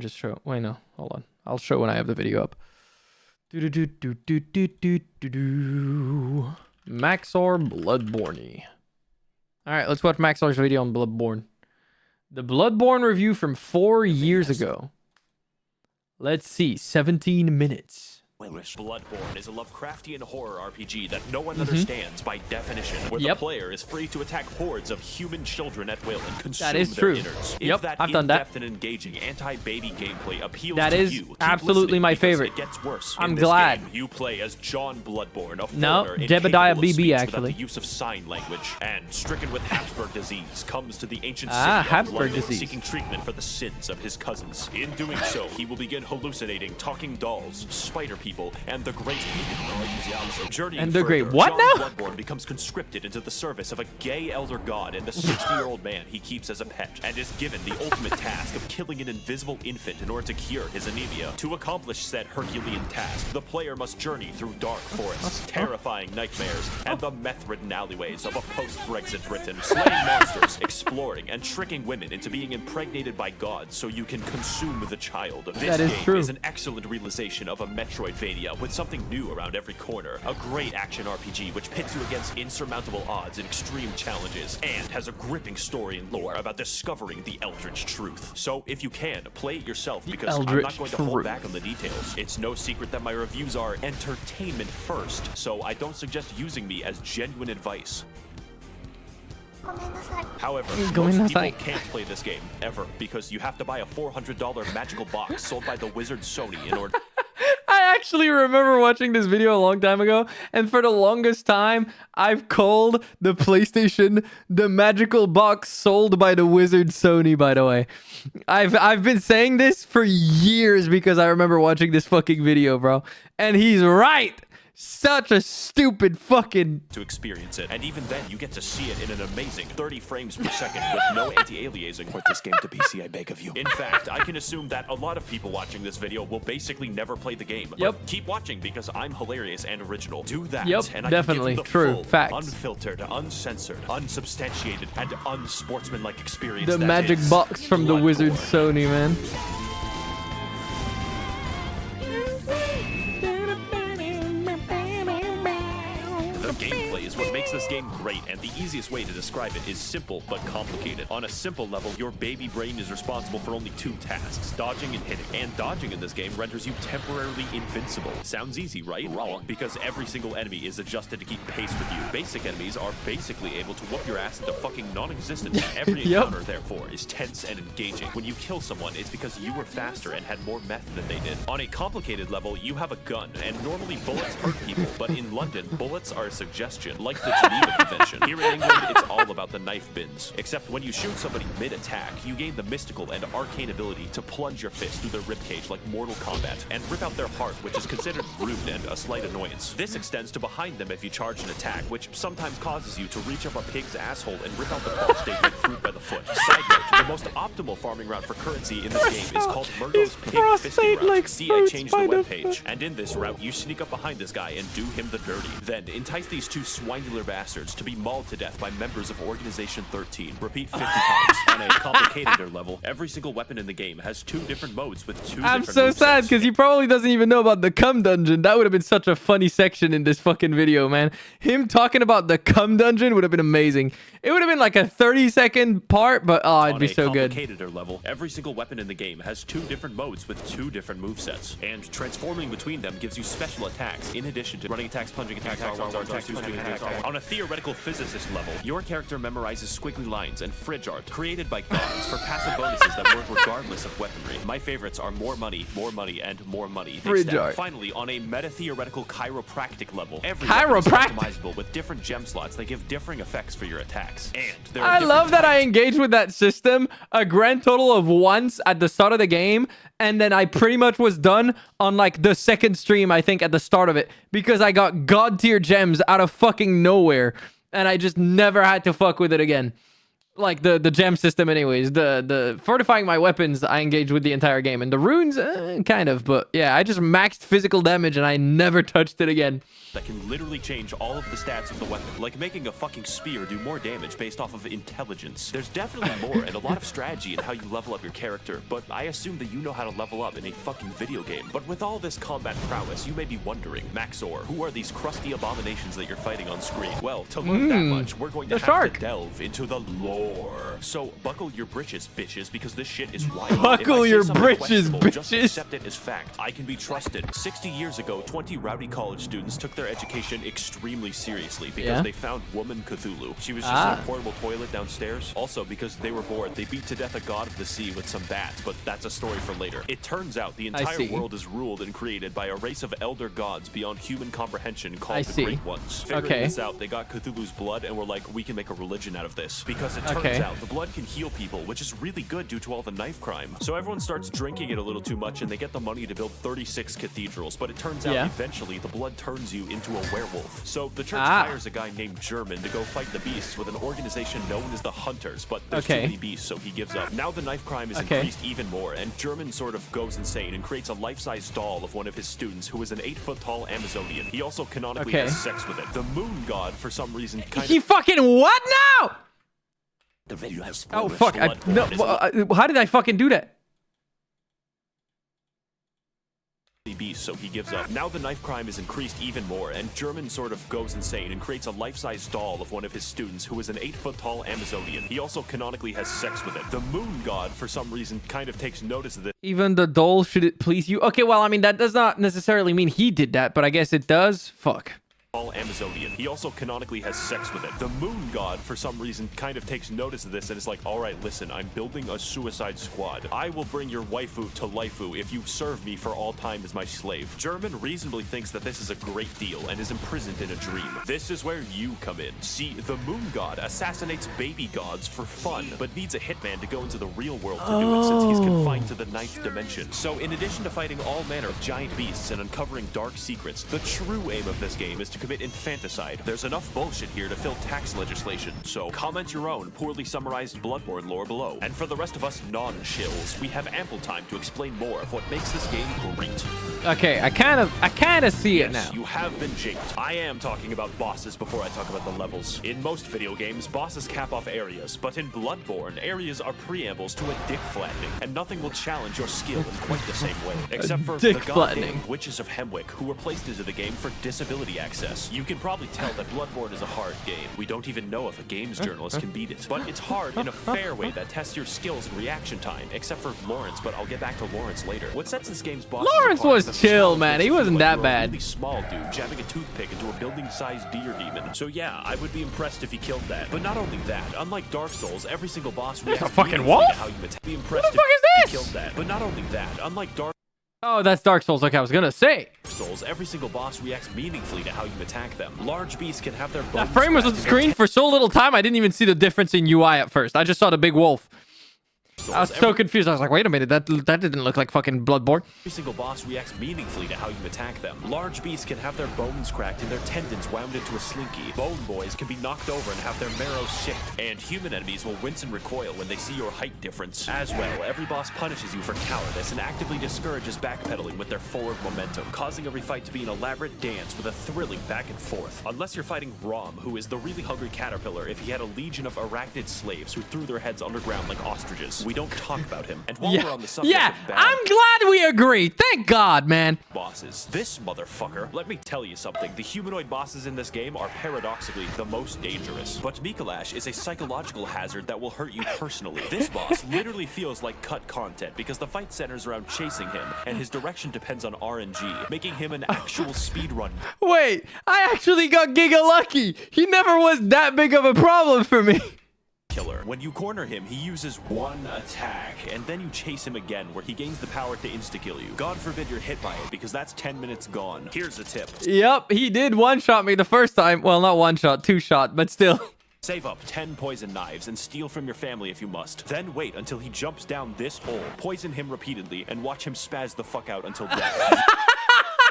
Just show. Wait, no. Hold on. I'll show when I have the video up. Max0r Bloodborne. All right, let's watch Max0r's video on Bloodborne. The Bloodborne review from 4 years ago. Let's see, 17 minutes. Bloodborne is a Lovecraftian horror RPG that no one understands by definition, where the player is free to attack hordes of human children at will and consume their innards. If that I've done that. In-depth and engaging anti-baby gameplay appeals that to is you, absolutely my favorite. It gets worse. I'm glad. You play as John Bloodborne, a no, Jebediah BB actually. The use of sign language, and stricken with Habsburg disease, comes to the ancient city Habsburg of London, disease, seeking treatment for the sins of his cousins. In doing so, he will begin hallucinating talking dolls, spider people, and the great journeying further, what John now? Bloodborne becomes conscripted into the service of a gay elder god and the 60-year-old man he keeps as a pet, and is given the ultimate task of killing an invisible infant in order to cure his anemia. To accomplish said Herculean task, the player must journey through dark forests, terrifying nightmares, and the meth-ridden alleyways of a post-Brexit Britain, slaying monsters, exploring, and tricking women into being impregnated by gods so you can consume the child. This game is an excellent realization of a Metroidvania with something new around every corner. A great action RPG which pits you against insurmountable odds and extreme challenges, and has a gripping story and lore about discovering the Eldritch truth. So if you can, play it yourself, because I'm not going to hold back on the details. It's no secret that my reviews are entertainment first, so I don't suggest using me as genuine advice. However, most people can't play this game, ever, because you have to buy a $400 magical box sold by the wizard Sony in order... I actually remember watching this video a long time ago, and for the longest time, I've called the PlayStation the magical box sold by the wizard Sony, by the way. I've been saying this for years because I remember watching this fucking video, bro. And he's right! Such a stupid fucking... to experience it, and even then you get to see it in an amazing 30 frames per second with no anti-aliasing. Port this game to PC, I beg of you. In fact, I can assume that a lot of people watching this video will basically never play the game. Yep. But keep watching because I'm hilarious and original. Do that, and I definitely. can give you the full, facts. unfiltered, uncensored, unsubstantiated, and unsportsmanlike experience. The magic box from the wizard Sony, man. Gameplay is what makes this game great, and the easiest way to describe it is simple but complicated. On a simple level, your baby brain is responsible for only 2 tasks, dodging and hitting. And dodging in this game renders you temporarily invincible. Sounds easy, right? Wrong, because every single enemy is adjusted to keep pace with you. Basic enemies are basically able to whoop your ass into fucking non-existence. Every encounter, therefore, is tense and engaging. When you kill someone, it's because you were faster and had more meth than they did. On a complicated level, you have a gun, and normally bullets hurt people, but in London, bullets are a suggestion, like the Geneva Convention. Here in England, it's all about the knife bins. Except when you shoot somebody mid-attack, you gain the mystical and arcane ability to plunge your fist through their ribcage like Mortal Kombat, and rip out their heart, which is considered rude and a slight annoyance. This extends to behind them if you charge an attack, which sometimes causes you to reach up a pig's asshole and rip out the prostate like fruit by the foot. Side note, the most optimal farming route for currency in this game is called Murdo's Pig Fisting Route. Like See, I changed the webpage. And in this route, you sneak up behind this guy and do him the dirty. Then entice these 2 swinular bastards to be mauled to death by members of Organization 13. Repeat 50 times. On a complicated level, every single weapon in the game has 2 different modes with 2 different movesets. I'm so sad because he probably doesn't even know about the cum dungeon. That would have been such a funny section in this fucking video, man. Him talking about the cum dungeon would have been amazing. It would have been like a 30-second part, but oh, it'd be so good. On a complicated level, every single weapon in the game has 2 different modes with 2 different movesets, and transforming between them gives you special attacks in addition to running attacks, plunging attacks, on a theoretical physicist level, your character memorizes squiggly lines and fridge art created by gods for passive bonuses that work regardless of weaponry. My favorites are more money, and more money. Fridge art. Finally, on a meta-theoretical chiropractic level, every weapon is customizable with different gem slots that give differing effects for your attacks. And there are I love that I engaged with that system a grand total of once at the start of the game, and then I pretty much was done on like the 2nd stream, I think, at the start of it, because I got god tier gems out of fucking nowhere, and I just never had to fuck with it again. like the gem system anyways. The fortifying my weapons I engaged with the entire game, and the runes kind of, but yeah, I just maxed physical damage and I never touched it again. That can literally change all of the stats of the weapon, like making a fucking spear do more damage based off of intelligence. There's definitely more and a lot of strategy in how you level up your character, but I assume that you know how to level up in a fucking video game. But with all this combat prowess, you may be wondering, Max0r, who are these crusty abominations that you're fighting on screen? Well, to learn that much, we're going to have to delve into the lore. So buckle your britches, bitches, because this shit is wild. Buckle your britches, bitches. Just accept it as fact. I can be trusted. 60 years ago, 20 rowdy college students took their education extremely seriously because they found woman Cthulhu. She was just in a portable toilet downstairs. Also, because they were bored, they beat to death a god of the sea with some bats, but that's a story for later. It turns out the entire world is ruled and created by a race of elder gods beyond human comprehension called the Great Ones. Figuring this out, they got Cthulhu's blood and were like, we can make a religion out of this. Because it turns out the blood can heal people, which is really good due to all the knife crime. So everyone starts drinking it a little too much and they get the money to build 36 cathedrals, but it turns out eventually the blood turns you into a werewolf. So the church hires a guy named German to go fight the beasts with an organization known as the Hunters, but there's too many beasts, so he gives up. Now the knife crime is increased even more, and German sort of goes insane and creates a life-size doll of one of his students who is an 8-foot-tall Amazonian. He also canonically has sex with it. The moon god, for some reason, He fucking what now? The video has oh fuck! How did I fucking do that? Beast, so he gives up. Now the knife crime is increased even more, and German sort of goes insane and creates a life-size doll of one of his students who is an 8-foot-tall Amazonian. He also canonically has sex with it. The moon god, for some reason, kind of takes notice of this. Even the doll, should it please you? Okay, well, I mean, that does not necessarily mean he did that, but I guess it does. Fuck. Amazonian. He also canonically has sex with it. The moon god, for some reason, kind of takes notice of this and is like, all right, listen, I'm building a suicide squad. I will bring your waifu to laifu if you serve me for all time as my slave. German reasonably thinks that this is a great deal and is imprisoned in a dream. This is where you come in. See, the moon god assassinates baby gods for fun, but needs a hitman to go into the real world to do it since he's confined to the 9th dimension. So in addition to fighting all manner of giant beasts and uncovering dark secrets, the true aim of this game is to commit infanticide. There's enough bullshit here to fill tax legislation, so comment your own poorly summarized Bloodborne lore below. And for the rest of us non-chills, we have ample time to explain more of what makes this game great. Okay, I kind of see it now. You have been japed. I am talking about bosses before I talk about the levels. In most video games, bosses cap off areas, but in Bloodborne, areas are preambles to a dick flattening, and nothing will challenge your skill in quite the same way, except for the goddamn Witches of Hemwick, who were placed into the game for disability access. You can probably tell that Bloodborne is a hard game. We don't even know if a games journalist can beat it. But it's hard in a fair way that tests your skills and reaction time, except for Lawrence, but I'll get back to Lawrence later. What sets this game's boss Lawrence was chill, man. He wasn't that bad. A really small dude jabbing a toothpick into a building-sized deer demon. So yeah, I would be impressed if he killed that. But not only that, unlike Dark Souls, every single boss reacts a fucking wolf? to how you attack. Be impressed what the fuck if is he killed that. But not only that, unlike Dark Oh, that's Dark Souls, like I was gonna say. Souls, every single boss reacts meaningfully to how you attack them. Large beasts can have their bones. That frame was on the screen for so little time, I didn't even see the difference in UI at first. I just saw the big wolf. I was so confused. I was like, wait a minute, that didn't look like fucking Bloodborne. Every single boss reacts meaningfully to how you attack them. Large beasts can have their bones cracked and their tendons wound into a slinky. Bone boys can be knocked over and have their marrow shipped. And human enemies will wince and recoil when they see your height difference. As well, every boss punishes you for cowardice and actively discourages backpedaling with their forward momentum, causing every fight to be an elaborate dance with a thrilling back and forth. Unless you're fighting Rom, who is the really hungry caterpillar if he had a legion of arachnid slaves who threw their heads underground like ostriches. We don't talk about him. And while we're on the subject of bad I'm glad we agree. Thank God, man. Bosses, this motherfucker, let me tell you something. The humanoid bosses in this game are paradoxically the most dangerous. But Mikolash is a psychological hazard that will hurt you personally. This boss literally feels like cut content because the fight centers around chasing him, and his direction depends on RNG, making him an actual speedrun. Wait, I actually got giga lucky. He never was that big of a problem for me. Killer. When you corner him, he uses one attack, and then you chase him again, where he gains the power to insta-kill you. God forbid you're hit by it, because that's 10 minutes gone. Here's a tip. Yep, he did one-shot me the first time. Well, not one-shot, two-shot, but still. Save up 10 poison knives and steal from your family if you must. Then wait until he jumps down this hole, poison him repeatedly, and watch him spaz the fuck out until death.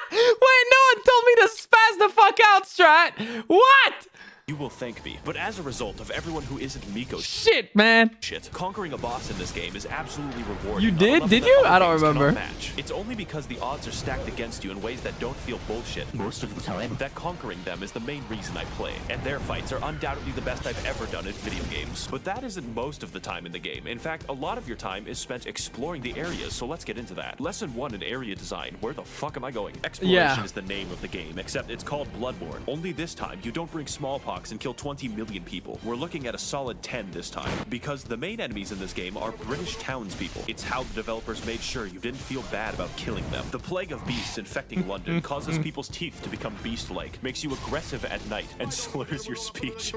Wait, no one told me to spaz the fuck out, Strat. What? You will thank me. But as a result of everyone who isn't Miko's Shit, man. shit, conquering a boss in this game is absolutely rewarding. You on a did? level Did that you? other I don't games cannot remember. match. It's only because the odds are stacked against you in ways that don't feel bullshit Most of the time. that conquering them is the main reason I play, and their fights are undoubtedly the best I've ever done in video games. But that isn't most of the time in the game. In fact, a lot of your time is spent exploring the areas, so let's get into that. Lesson 1 in area design. Where the fuck am I going? Exploration is the name of the game, except it's called Bloodborne. Only this time, you don't bring smallpox and kill 20 million people. We're looking at a solid 10 this time, because the main enemies in this game are British townspeople. It's how the developers made sure you didn't feel bad about killing them. The plague of beasts infecting London causes people's teeth to become beast-like, makes you aggressive at night, and slurs your speech.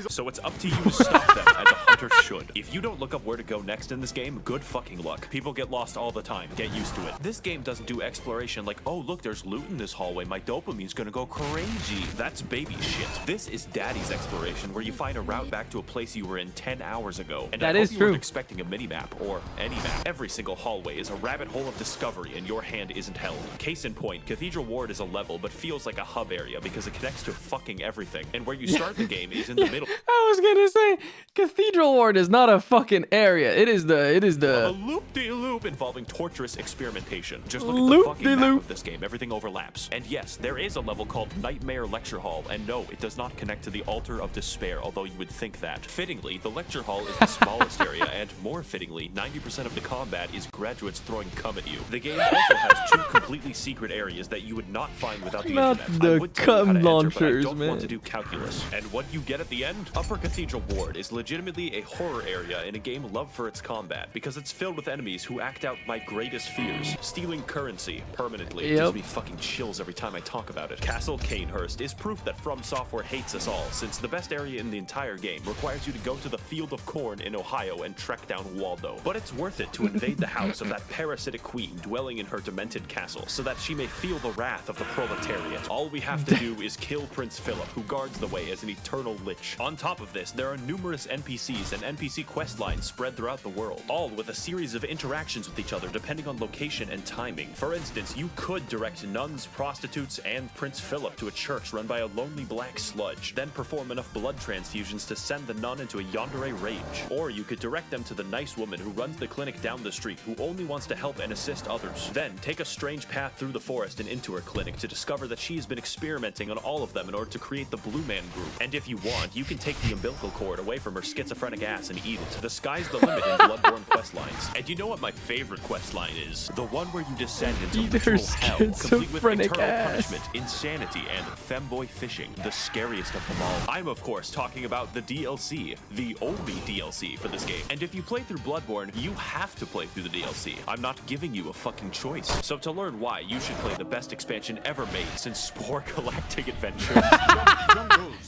So it's up to you to stop them, as a hunter should. If you don't look up where to go next in this game, good fucking luck. People get lost all the time. Get used to it. This game doesn't do exploration like, oh look, there's loot in this hallway, my dopamine's gonna go crazy. That's baby shit. This is daddy's exploration, where you find a route back to a place you were in 10 hours ago. And That I is hope you true. weren't expecting a mini-map, or any map. Every single hallway is a rabbit hole of discovery, and your hand isn't held. Case in point, Cathedral Ward is a level, but feels like a hub area because it connects to fucking everything. And where you start the game is in the middle. I was gonna say, Cathedral Ward is not a fucking area. It is A the. loop-de-loop involving torturous experimentation. Just look at the fucking Loop-de-loop. map of this game. Everything overlaps. And yes, there is a level called Nightmare Lecture Hall, and no, it does not connect to the Altar of Despair, although you would think that. Fittingly, the lecture hall is the smallest area, and more fittingly, 90% of the combat is graduates throwing cum at you. The game also has 2 completely secret areas that you would not find without the Not internet. the I would tell you how to cum enter, but I launchers, don't want to man. do calculus. And what you get at the end? Upper Cathedral Ward is legitimately a horror area in a game loved for its combat, because it's filled with enemies who act out my greatest fears. Stealing currency permanently. It Yep. gives me fucking chills every time I talk about it. Castle Canehurst is proof that From Software hates us all, since the best area in the entire game requires you to go to the Field of Corn in Ohio and trek down Waldo. But it's worth it to invade the house of that parasitic queen dwelling in her demented castle, so that she may feel the wrath of the proletariat. All we have to do is kill Prince Philip, who guards the way as an eternal lich. On top of this, there are numerous NPCs and NPC quest lines spread throughout the world, all with a series of interactions with each other depending on location and timing. For instance, you could direct nuns, prostitutes, and Prince Philip to a church run by a lonely black sludge, then perform enough blood transfusions to send the nun into a yandere rage. Or you could direct them to the nice woman who runs the clinic down the street, who only wants to help and assist others. Then take a strange path through the forest and into her clinic to discover that she has been experimenting on all of them in order to create the Blue Man Group. And if you want, you can take the umbilical cord away from her schizophrenic ass and eat it. The sky's the limit in Bloodborne questlines. And you know what my favorite questline is? The one where you descend into Eat her literal hell, complete with schizophrenic eternal ass. punishment, insanity, and femboy fishing. The scariest of them all. I'm of course talking about the DLC, the only DLC for this game. And if you play through Bloodborne, you have to play through the DLC. I'm not giving you a fucking choice. So to learn why, you should play the best expansion ever made since Spore Galactic Adventure.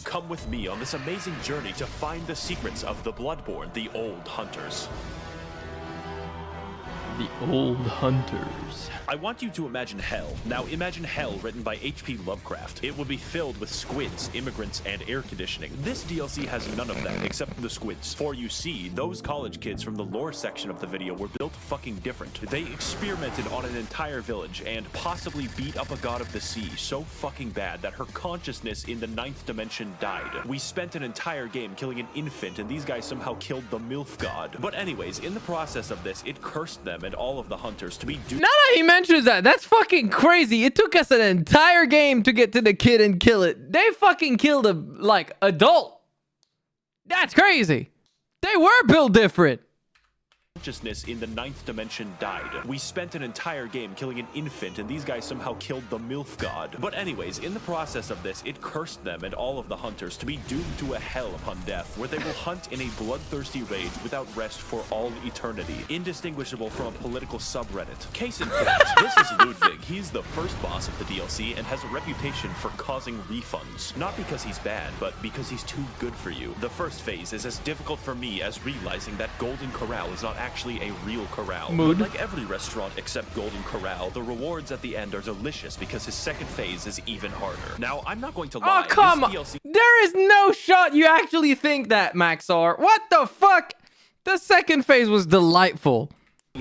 Come with me on this amazing journey to find the secrets of the Bloodborne, the Old Hunters. The Old Hunters. I want you to imagine hell. Now imagine hell written by H.P. Lovecraft. It would be filled with squids, immigrants, and air conditioning. This DLC has none of that except the squids. For you see, those college kids from the lore section of the video were built fucking different. They experimented on an entire village and possibly beat up a god of the sea so fucking bad that her consciousness in the 9th dimension died. We spent an entire game killing an infant, and these guys somehow killed the MILF god. But anyways, in the process of this, it cursed them and all of the hunters to be doomed. Now that he mentions that, that's fucking crazy. It took us an entire game to get to the kid and kill it. They fucking killed a, like, adult. That's crazy. They were built different. Consciousness in the 9th dimension died. We spent an entire game killing an infant, and these guys somehow killed the MILF god. But anyways, in the process of this, it cursed them and all of the hunters to be doomed to a hell upon death, where they will hunt in a bloodthirsty rage without rest for all eternity, indistinguishable from a political subreddit. Case in point, this is Ludwig. He's the first boss of the DLC and has a reputation for causing refunds. Not because he's bad, but because he's too good for you. The first phase is as difficult for me as realizing that Golden Corral is not actually a real corral. Mood. But like every restaurant except Golden Corral, the rewards at the end are delicious because his second phase is even harder. Now, I'm not going to lie. Oh, come on. this DLC There is no shot you actually think that, Max0r. What the fuck? The second phase was delightful.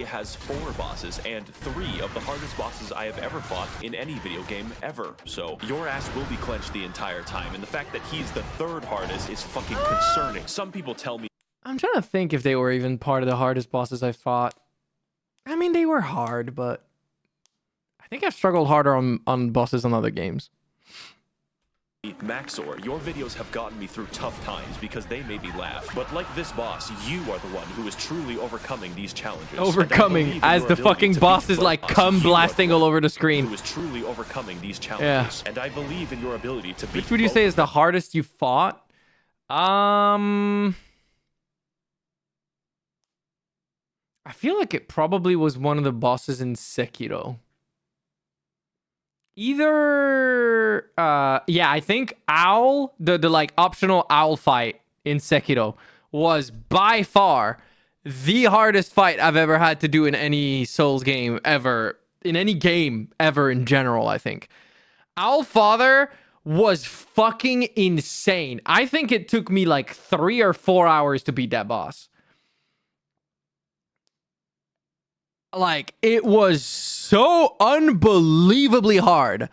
has 4 bosses and 3 of the hardest bosses I have ever fought in any video game ever. So your ass will be clenched the entire time, and the fact that he's the 3rd hardest is fucking concerning. Some people tell me. I'm trying to think if they were even part of the hardest bosses I fought. I mean, they were hard, but I think I've struggled harder on bosses on other games. Max0r, your videos have gotten me through tough times because they made me laugh. But like this boss, you are the one who is truly overcoming these challenges. Overcoming as the fucking boss is like come blasting all over the screen. Who is truly overcoming these challenges. Yeah. And I believe in your ability to beat. Which would you say is the hardest you fought? I feel like it probably was one of the bosses in Sekiro. Either yeah, I think Owl, the like optional owl fight in Sekiro was by far the hardest fight I've ever had to do in any Souls game ever, in any game ever in general. I think Owl Father was fucking insane. I think it took me like 3 or 4 hours to beat that boss. Like, it was so unbelievably hard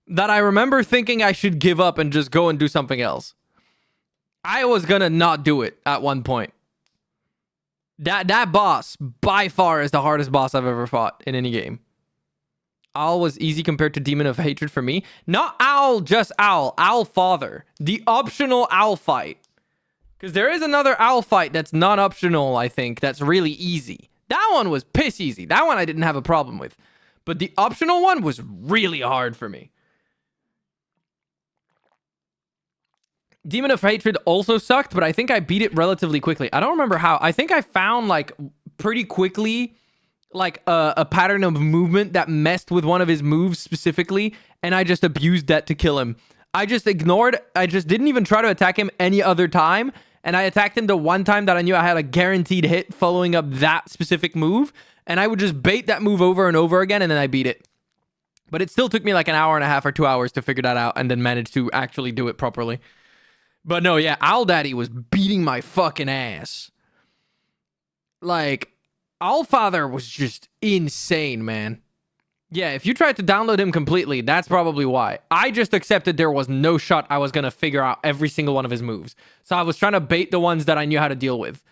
that I remember thinking I should give up and just go and do something else. I was gonna not do it at one point. That boss, by far, is the hardest boss I've ever fought in any game. Owl was easy compared to Demon of Hatred for me. Not Owl, just Owl. Owl Father. The optional Owl fight. Because there is another Owl fight that's not optional, I think, that's really easy. That one was piss easy. That one I didn't have a problem with. But the optional one was really hard for me. Demon of Hatred also sucked, but I think I beat it relatively quickly. I don't remember how. I think I found, like, pretty quickly, like, a pattern of movement that messed with one of his moves specifically, and I just abused that to kill him. I just didn't even try to attack him any other time, and I attacked him the one time that I knew I had a guaranteed hit following up that specific move. And I would just bait that move over and over again, and then I beat it. But it still took me like an hour and a half or 2 hours to figure that out and then manage to actually do it properly. But no, yeah, Owl Daddy was beating my fucking ass. Like, Owl Father was just insane, man. Yeah, if you tried to download him completely, that's probably why. I just accepted there was no shot I was going to figure out every single one of his moves. So I was trying to bait the ones that I knew how to deal with.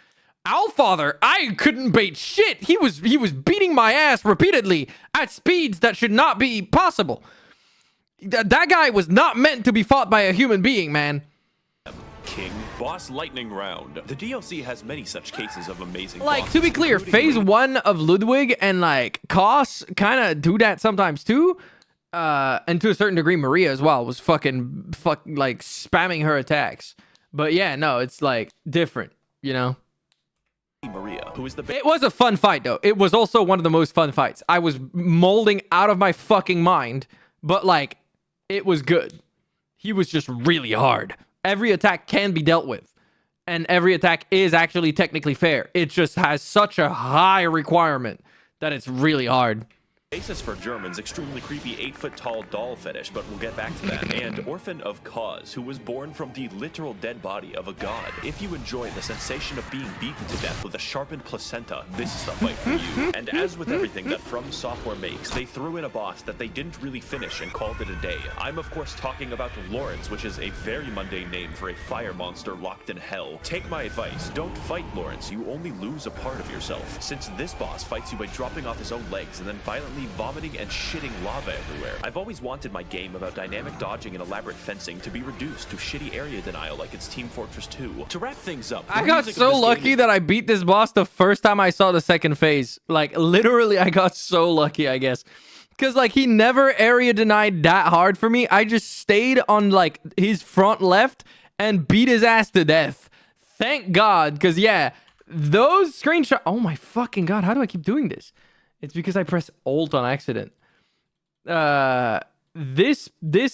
Owl Father, I couldn't bait shit. He was beating my ass repeatedly at speeds that should not be possible. That guy was not meant to be fought by a human being, man. King Boss Lightning Round. The DLC has many such cases of amazing like bosses, to be clear, phase 1 of Ludwig and like Koss kind of do that sometimes too, and to a certain degree Maria as well was fucking like spamming her attacks. But yeah, no, it's like different, you know. Maria, who is the it was a fun fight though. It was also one of the most fun fights. I was molding out of my fucking mind, but like it was good. He was just really hard. Every attack can be dealt with, and every attack is actually technically fair. It just has such a high requirement that it's really hard. Basis for Germans, extremely creepy 8-foot-tall doll fetish, but we'll get back to that. And Orphan of Cause, who was born from the literal dead body of a god. If you enjoy the sensation of being beaten to death with a sharpened placenta, this is the fight for you. And as with everything that From Software makes, they threw in a boss that they didn't really finish and called it a day. I'm of course talking about Lawrence, which is a very mundane name for a fire monster locked in hell. Take my advice, don't fight Lawrence, you only lose a part of yourself. Since this boss fights you by dropping off his own legs and then violently vomiting and shitting lava everywhere. I've always wanted my game about dynamic dodging and elaborate fencing to be reduced to shitty area denial like it's Team Fortress 2. To wrap things up, I got so lucky that I beat this boss the first time I saw the second phase. Like literally I got so lucky, I guess. Because like he never area denied that hard for me. I just stayed on like his front left and beat his ass to death. Thank God. Because yeah, those screenshots. Oh my fucking God. How do I keep doing this? It's because I pressed Alt on accident. This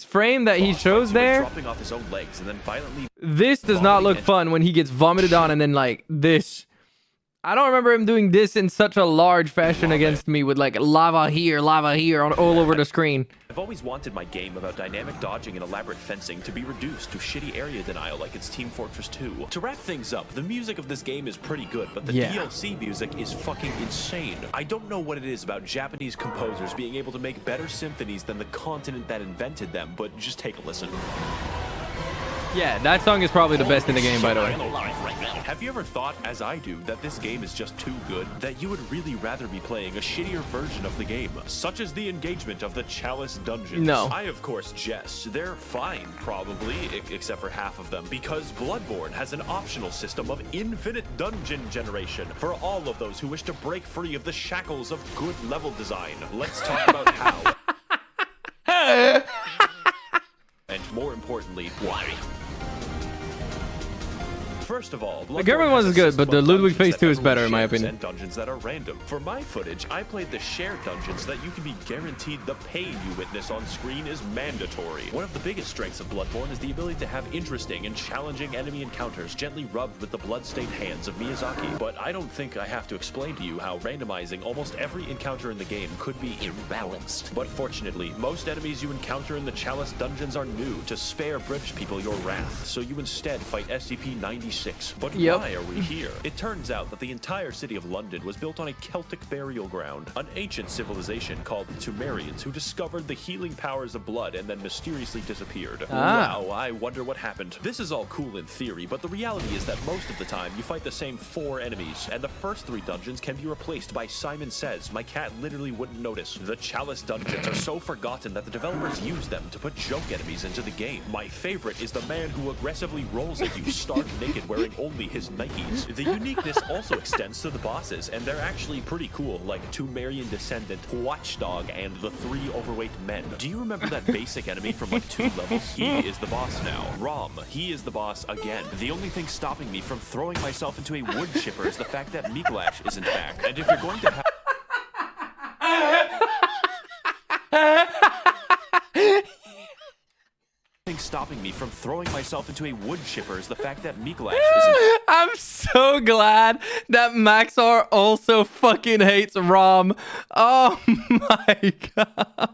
frame that he shows there, dropping off his own legs and then violently this does not look fun when he gets vomited on and then like this. I don't remember him doing this in such a large fashion against me with like lava here, on all over the screen. I've always wanted my game about dynamic dodging and elaborate fencing to be reduced to shitty area denial like it's Team Fortress 2. To wrap things up, the music of this game is pretty good, but the DLC music is fucking insane. I don't know what it is about Japanese composers being able to make better symphonies than the continent that invented them, but just take a listen. Yeah, that song is probably the best in the game, by the way. Have you ever thought, as I do, that this game is just too good? That you would really rather be playing a shittier version of the game, such as the engagement of the Chalice Dungeons? No. I, of course, jest. They're fine, probably, except for half of them, because Bloodborne has an optional system of infinite dungeon generation for all of those who wish to break free of the shackles of good level design. Let's talk about how. And more importantly, why. First of all, the German one is good, but the Ludwig Phase 2 is better in my opinion. And dungeons that are random. For my footage, I played the shared dungeons that you can be guaranteed the pain you witness on screen is mandatory. One of the biggest strengths of Bloodborne is the ability to have interesting and challenging enemy encounters gently rubbed with the blood-stained hands of Miyazaki. But I don't think I have to explain to you how randomizing almost every encounter in the game could be imbalanced. But fortunately, most enemies you encounter in the Chalice dungeons are new to spare British people your wrath, so you instead fight SCP-96. But why are we here? It turns out that the entire city of London was built on a Celtic burial ground, an ancient civilization called the Tumerians who discovered the healing powers of blood and then mysteriously disappeared. Wow, I wonder what happened. This is all cool in theory, but the reality is that most of the time you fight the same 4 enemies, and the first 3 dungeons can be replaced by Simon Says. My cat literally wouldn't notice. The Chalice dungeons are so forgotten that the developers use them to put joke enemies into the game. My favorite is the man who aggressively rolls at you stark naked wearing only his Nikes. The uniqueness also extends to the bosses, and they're actually pretty cool, like Tumerian Descendant, Watchdog, and the 3 overweight men. Do you remember that basic enemy from like 2 levels? He is the boss now. Rom, he is the boss again. The only thing stopping me from throwing myself into a wood chipper is the fact that Mikolash isn't back. And if you're going to have stopping me from throwing myself into a wood chipper is the fact that Mikolash isn't. I'm so glad that Max0r also fucking hates Rom. Oh my god.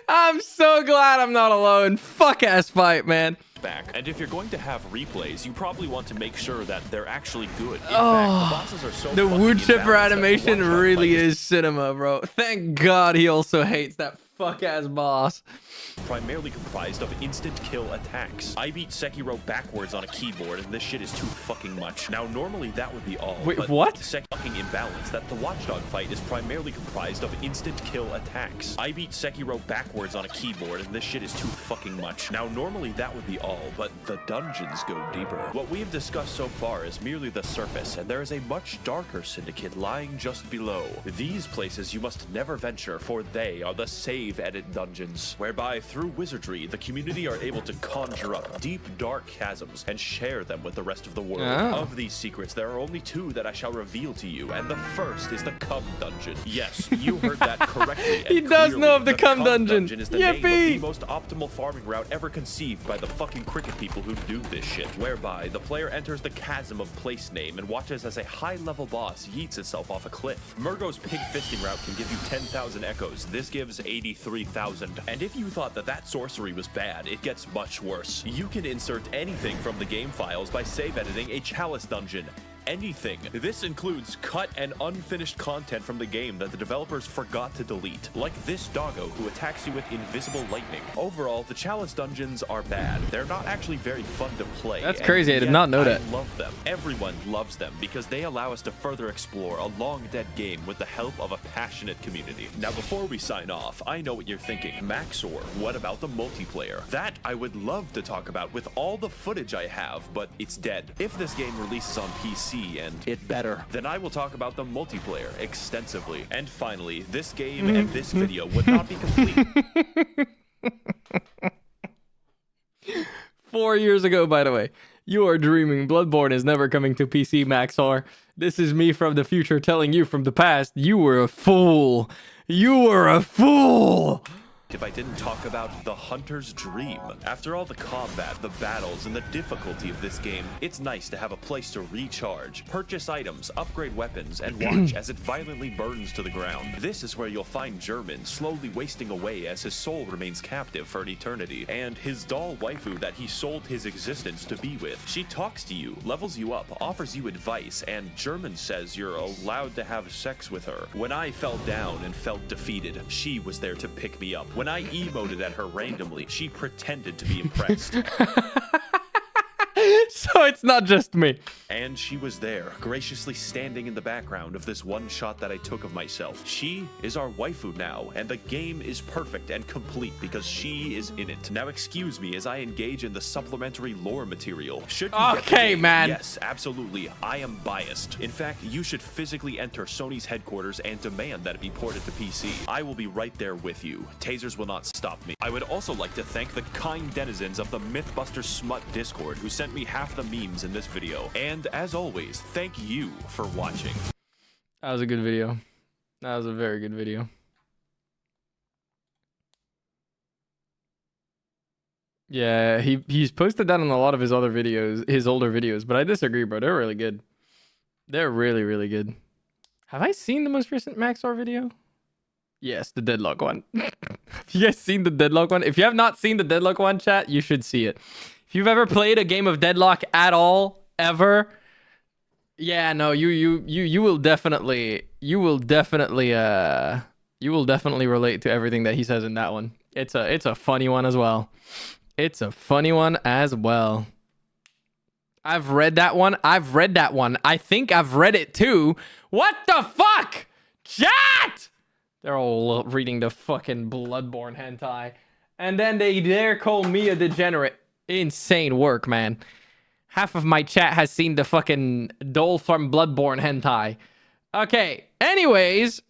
I'm so glad I'm not alone. Fuck ass fight, man. Back. And if you're going to have replays, you probably want to make sure that they're actually good. In fact, the bosses are so the wood chipper animation really is cinema, bro. Thank God he also hates that fuck ass boss. Primarily comprised of instant kill attacks. I beat Sekiro backwards on a keyboard, and this shit is too fucking much. Now, normally that would be all. Wait, but what? Fucking imbalance that the Watchdog fight is primarily comprised of instant kill attacks. I beat Sekiro backwards on a keyboard, and this shit is too fucking much. Now, normally that would be all, but the dungeons go deeper. What we have discussed so far is merely the surface, and there is a much darker syndicate lying just below. These places you must never venture, for they are the save edit dungeons, whereby through wizardry, the community are able to conjure up deep, dark chasms and share them with the rest of the world. Of these secrets, there are only 2 that I shall reveal to you, and the first is the Cum Dungeon. Yes, you heard that correctly. He does know of the Cum Dungeon. Is the name of the most optimal farming route ever conceived by the fucking cricket people who do this shit, whereby the player enters the chasm of place name and watches as a high-level boss yeets itself off a cliff. Murgo's pig fisting route can give you 10,000 echoes. This gives 83,000. And if you thought that sorcery was bad, it gets much worse. You can insert anything from the game files by save editing a Chalice dungeon. Anything. This includes cut and unfinished content from the game that the developers forgot to delete, like this doggo who attacks you with invisible lightning. Overall, the Chalice dungeons are bad. They're not actually very fun to play. That's crazy. I did not know that. I love them. Everyone loves them because they allow us to further explore a long-dead game with the help of a passionate community. Now, before we sign off, I know what you're thinking. Max0r's, what about the multiplayer? That I would love to talk about with all the footage I have, but it's dead. If this game releases on PC, and it better, then I will talk about the multiplayer extensively. And finally, this game and this video would not be complete. 4 years ago, by the way. You are dreaming. Bloodborne is never coming to PC, Max0r. This is me from the future telling you from the past, you were a fool. You were a fool. if I didn't talk about the hunter's dream. After all the combat, the battles, and the difficulty of this game, it's nice to have a place to recharge, purchase items, upgrade weapons, and watch as it violently burns to the ground. This is where you'll find German slowly wasting away as his soul remains captive for an eternity, and his doll waifu that he sold his existence to be with. She talks to you, levels you up, offers you advice, and German says you're allowed to have sex with her. When I fell down and felt defeated, she was there to pick me up. When I emoted at her randomly, she pretended to be impressed. So it's not just me. And she was there, graciously standing in the background of this one shot that I took of myself. She is our waifu now, and the game is perfect and complete because she is in it. Now excuse me as I engage in the supplementary lore material. Should you get the game? Man. Yes, absolutely. I am biased. In fact, you should physically enter Sony's headquarters and demand that it be ported to PC. I will be right there with you. Tasers will not stop me. I would also like to thank the kind denizens of the Mythbusters Smut Discord who sent me half the memes in this video. And as always, thank you for watching. That was a good video. That was a very good video. Yeah, he's posted that on a lot of his other videos, his older videos, but I disagree, bro. They're really good. They're really, really good. Have I seen the most recent Max0r video? Yes, the Deadlock one. Have you guys seen the Deadlock one? If you have not seen the Deadlock one, chat, you should see it. If you've ever played a game of Deadlock at all, ever, yeah, no, you will definitely relate to everything that he says in that one. It's a funny one as well. It's a funny one as well. I've read that one. I think I've read it too. What the fuck? Chat! They're all reading the fucking Bloodborne hentai. And then they dare call me a degenerate. Insane work, man. Half of my chat has seen the fucking doll from Bloodborne hentai. Okay, anyways,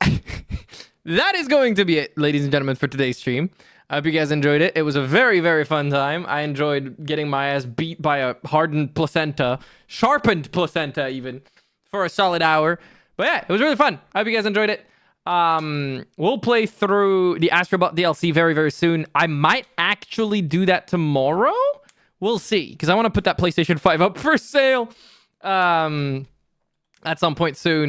that is going to be it, ladies and gentlemen, for today's stream. I hope you guys enjoyed it. It was a very, very fun time. I enjoyed getting my ass beat by a hardened placenta, sharpened placenta even, for a solid hour. But yeah, it was really fun. I hope you guys enjoyed it. We'll play through the Astrobot DLC very, very soon. I might actually do that tomorrow. We'll see, because I want to put that PlayStation 5 up for sale at some point soon.